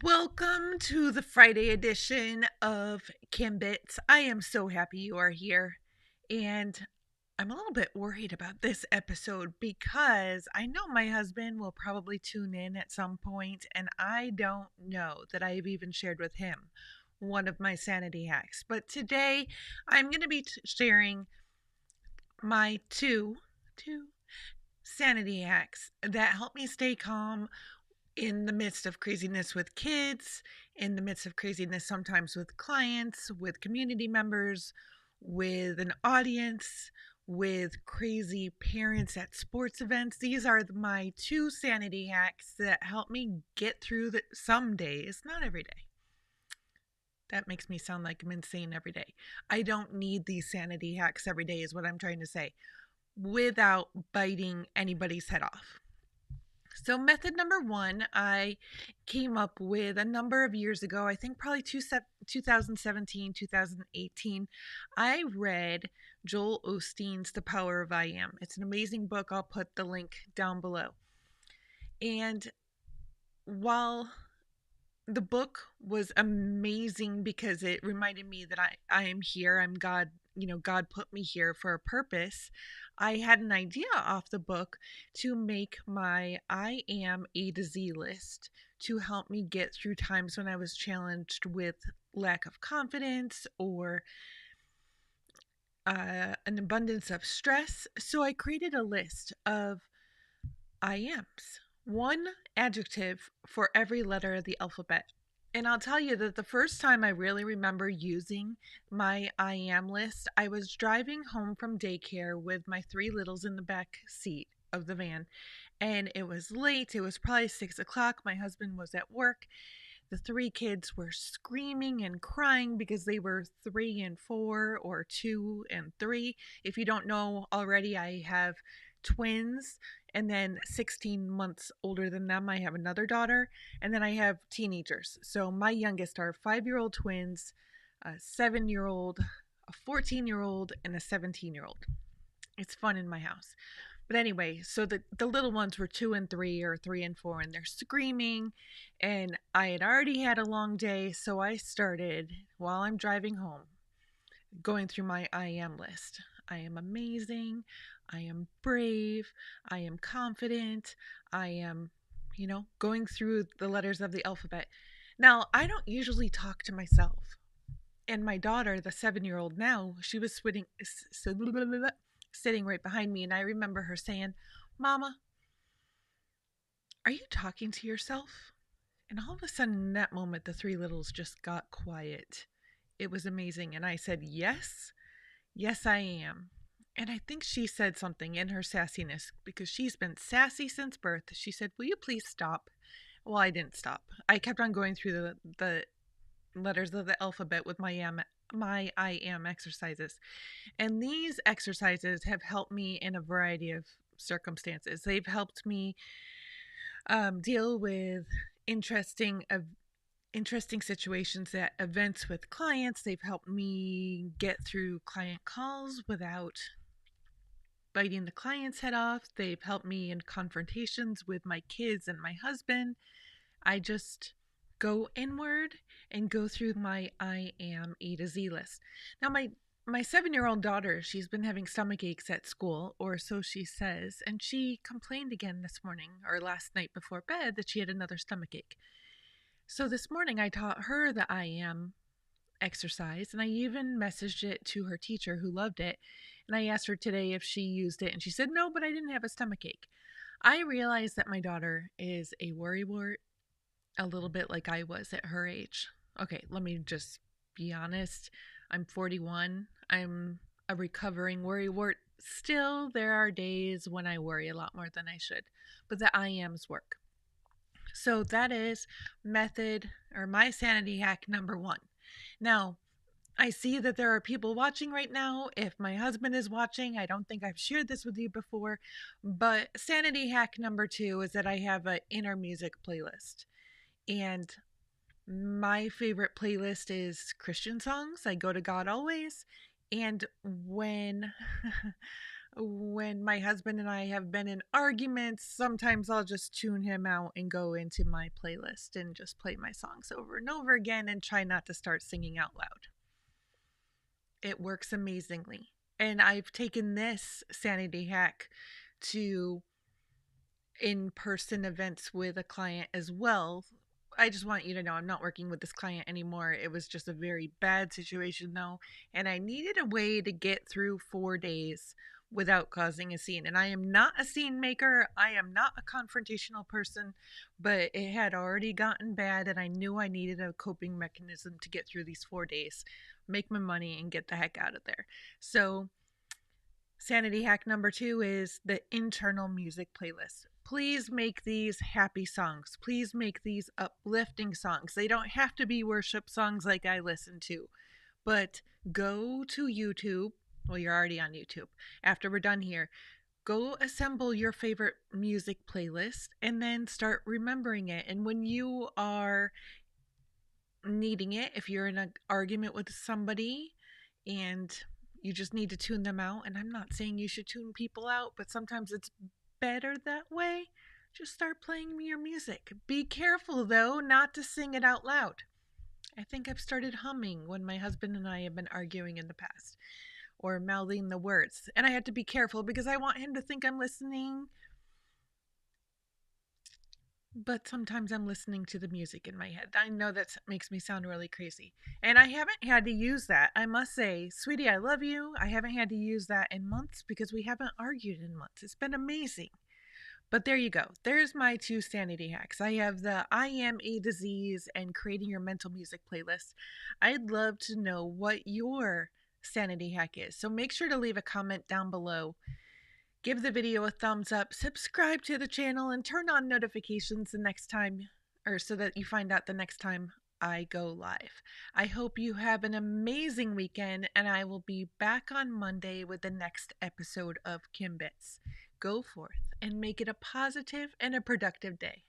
Welcome to the Friday edition of KimBits. I am so happy you are here. And I'm a little bit worried about this episode because I know my husband will probably tune in at some point, and I don't know that I've even shared with him one of my sanity hacks. But today I'm going to be sharing my two sanity hacks that help me stay calm in the midst of craziness with kids, in the midst of craziness sometimes with clients, with community members, with an audience, with crazy parents at sports events. These are my two sanity hacks that help me get through some days, not every day. That makes me sound like I'm insane every day. I don't need these sanity hacks every day, is what I'm trying to say, without biting anybody's head off. So, method number one, I came up with a number of years ago, I think probably 2017, 2018. I read Joel Osteen's The Power of I Am. It's an amazing book. I'll put the link down below. And while the book was amazing because it reminded me that I am here, I'm God, God put me here for a purpose. I had an idea off the book to make my I am A to Z list to help me get through times when I was challenged with lack of confidence or an abundance of stress. So I created a list of I ams, one adjective for every letter of the alphabet. And I'll tell you that the first time I really remember using my I am list, I was driving home from daycare with my three littles in the back seat of the van. And it was late. It was probably 6 o'clock. My husband was at work. The three kids were screaming and crying because they were 3 and 4 or 2 and 3. If you don't know already, I have twins, and then 16 months older than them, I have another daughter, and then I have teenagers. So my youngest are 5-year-old twins, a 7-year-old, a 14-year-old, and a 17-year-old. It's fun in my house. But anyway, so the little ones were 2 and 3 or 3 and 4, and they're screaming. And I had already had a long day, so I started while I'm driving home going through my I am list. I am amazing. I am brave. I am confident. I am, going through the letters of the alphabet. Now, I don't usually talk to myself. And my daughter, the 7-year-old now, she was sitting right behind me. And I remember her saying, Mama, are you talking to yourself? And all of a sudden, in that moment, the three littles just got quiet. It was amazing. And I said, Yes, yes, I am. And I think she said something in her sassiness because she's been sassy since birth. She said, Will you please stop? Well, I didn't stop. I kept on going through the letters of the alphabet with my I am exercises. And these exercises have helped me in a variety of circumstances. They've helped me deal with interesting interesting situations at events with clients. They've helped me get through client calls without biting the client's head off. They've helped me in confrontations with my kids and my husband. I just go inward and go through my I am A to Z list. Now my 7-year-old daughter, she's been having stomach aches at school, or so she says, and she complained again this morning or last night before bed that she had another stomach ache. So this morning I taught her the I am exercise, and I even messaged it to her teacher who loved it. And I asked her today if she used it, and she said no, but I didn't have a stomach ache. I realized that my daughter is a worrywart, a little bit like I was at her age. Okay, let me just be honest. I'm 41. I'm a recovering worrywart. Still, there are days when I worry a lot more than I should, but the I ams work. So that is method or my sanity hack number one. Now, I see that there are people watching right now. If my husband is watching, I don't think I've shared this with you before, but sanity hack number two is that I have an inner music playlist. And my favorite playlist is Christian songs. I go to God always. And when When my husband and I have been in arguments, sometimes I'll just tune him out and go into my playlist and just play my songs over and over again and try not to start singing out loud. It works amazingly. And I've taken this sanity hack to in person events with a client as well. I just want you to know I'm not working with this client anymore. It was just a very bad situation, though, and I needed a way to get through 4 days without causing a scene. And I am not a scene maker, I am not a confrontational person, but it had already gotten bad, and I knew I needed a coping mechanism to get through these 4 days, make my money, and get the heck out of there. So, sanity hack number 2 is the internal music playlist. Please make these happy songs. Please make these uplifting songs. They don't have to be worship songs like I listen to, but go to YouTube. Well, you're already on YouTube. After we're done here, go assemble your favorite music playlist and then start remembering it. And when you are needing it, if you're in an argument with somebody and you just need to tune them out, and I'm not saying you should tune people out, but sometimes it's better that way. Just start playing your music. Be careful though not to sing it out loud. I think I've started humming when my husband and I have been arguing in the past, or mouthing the words. And I had to be careful because I want him to think I'm listening, but sometimes I'm listening to the music in my head. I know that makes me sound really crazy. And I haven't had to use that. I must say, sweetie, I love you. I haven't had to use that in months because we haven't argued in months. It's been amazing. But there you go. There's my 2 sanity hacks. I have the I Am a Disease and creating your mental music playlist. I'd love to know what your sanity hack is. So make sure to leave a comment down below. Give the video a thumbs up, subscribe to the channel, and turn on notifications the next time, or so that you find out the next time I go live. I hope you have an amazing weekend, and I will be back on Monday with the next episode of KimBits. Go forth and make it a positive and a productive day.